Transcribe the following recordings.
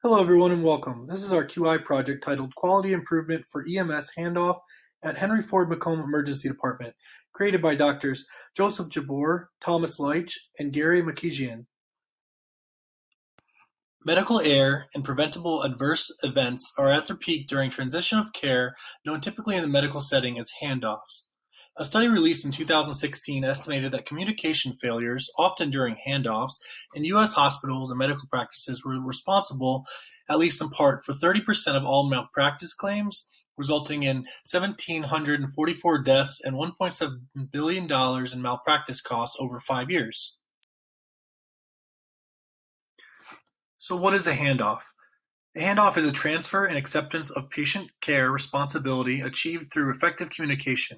Hello everyone and welcome. This is our QI project titled Quality Improvement for EMS Handoff at Henry Ford Macomb Emergency Department, created by Doctors Joseph Jabbour, Thomas Leitch, and Gary Makijian. Medical error and preventable adverse events are at their peak during transition of care, known typically in the medical setting as handoffs. A study released in 2016 estimated that communication failures, often during handoffs, in U.S. hospitals and medical practices were responsible, at least in part, for 30% of all malpractice claims, resulting in 1,744 deaths and $1.7 billion in malpractice costs over 5 years. So what is a handoff? A handoff is a transfer and acceptance of patient care responsibility achieved through effective communication.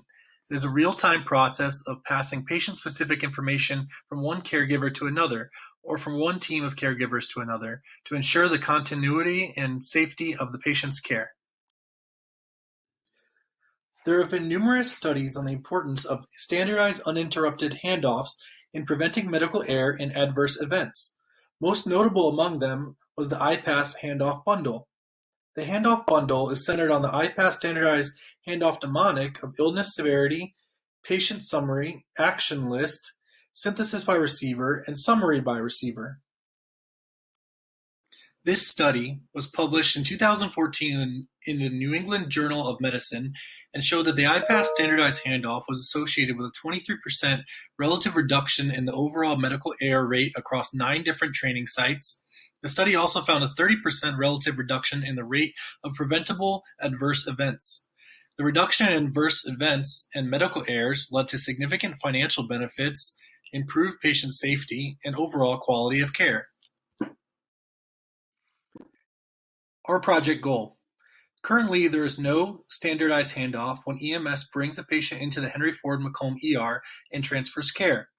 It is a real-time process of passing patient-specific information from one caregiver to another, or from one team of caregivers to another, to ensure the continuity and safety of the patient's care. There have been numerous studies on the importance of standardized uninterrupted handoffs in preventing medical error and adverse events. Most notable among them was the IPASS handoff bundle. The handoff bundle is centered on the IPASS standardized handoff mnemonic of illness severity, patient summary, action list, synthesis by receiver, and summary by receiver. This study was published in 2014 in the New England Journal of Medicine and showed that the IPASS standardized handoff was associated with a 23% relative reduction in the overall medical error rate across 9 different training sites. The study also found a 30% relative reduction in the rate of preventable adverse events. The reduction in adverse events and medical errors led to significant financial benefits, improved patient safety, and overall quality of care. Our project goal. Currently, there is no standardized handoff when EMS brings a patient into the Henry Ford Macomb ER and transfers care.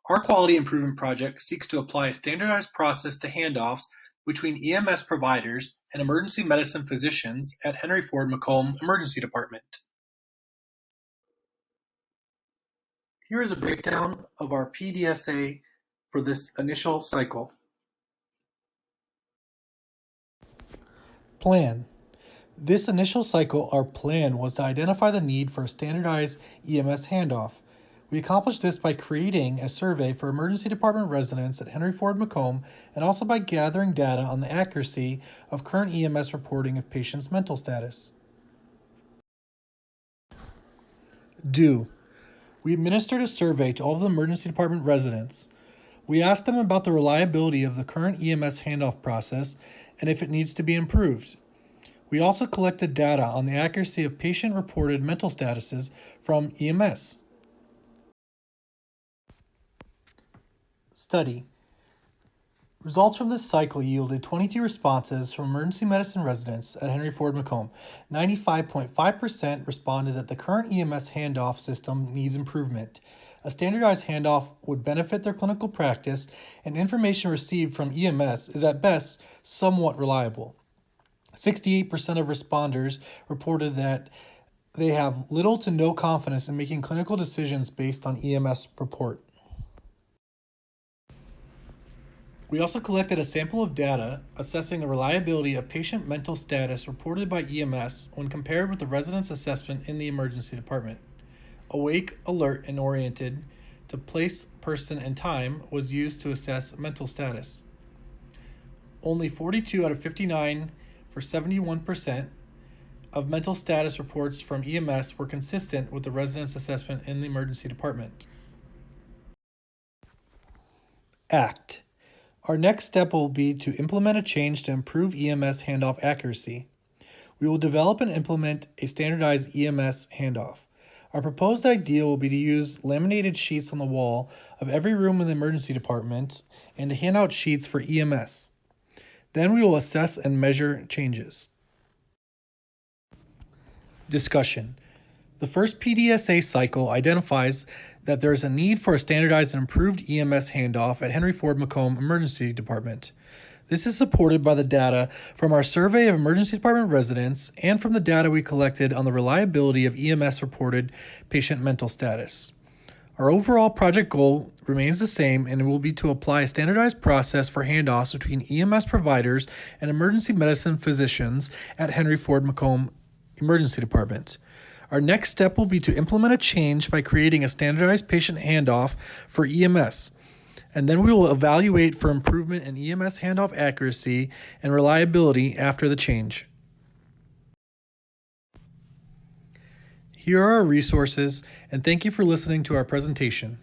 Our quality improvement project seeks to apply a standardized process to handoffs between EMS providers and emergency medicine physicians at Henry Ford Macomb Emergency Department. Here is a breakdown of our PDSA for this initial cycle. Plan. This initial cycle, our plan was to identify the need for a standardized EMS handoff. We accomplished this by creating a survey for emergency department residents at Henry Ford Macomb and also by gathering data on the accuracy of current EMS reporting of patients' mental status. Do. We administered a survey to all of the emergency department residents. We asked them about the reliability of the current EMS handoff process and if it needs to be improved. We also collected data on the accuracy of patient-reported mental statuses from EMS. Study. Results from this cycle yielded 22 responses from emergency medicine residents at Henry Ford Macomb. 95.5% responded that the current EMS handoff system needs improvement. A standardized handoff would benefit their clinical practice, and information received from EMS is at best somewhat reliable. 68% of responders reported that they have little to no confidence in making clinical decisions based on EMS report. We also collected a sample of data assessing the reliability of patient mental status reported by EMS when compared with the resident's assessment in the emergency department. Awake, alert, and oriented to place, person, and time was used to assess mental status. Only 42 out of 59 for 71% of mental status reports from EMS were consistent with the resident's assessment in the emergency department. Act. Our next step will be to implement a change to improve EMS handoff accuracy. We will develop and implement a standardized EMS handoff. Our proposed idea will be to use laminated sheets on the wall of every room in the emergency department and to hand out sheets for EMS. Then we will assess and measure changes. Discussion. The first PDSA cycle identifies that there is a need for a standardized and improved EMS handoff at Henry Ford Macomb Emergency Department. This is supported by the data from our survey of emergency department residents and from the data we collected on the reliability of EMS reported patient mental status. Our overall project goal remains the same, and it will be to apply a standardized process for handoffs between EMS providers and emergency medicine physicians at Henry Ford Macomb Emergency Department. Our next step will be to implement a change by creating a standardized patient handoff for EMS, and then we will evaluate for improvement in EMS handoff accuracy and reliability after the change. Here are our resources, and thank you for listening to our presentation.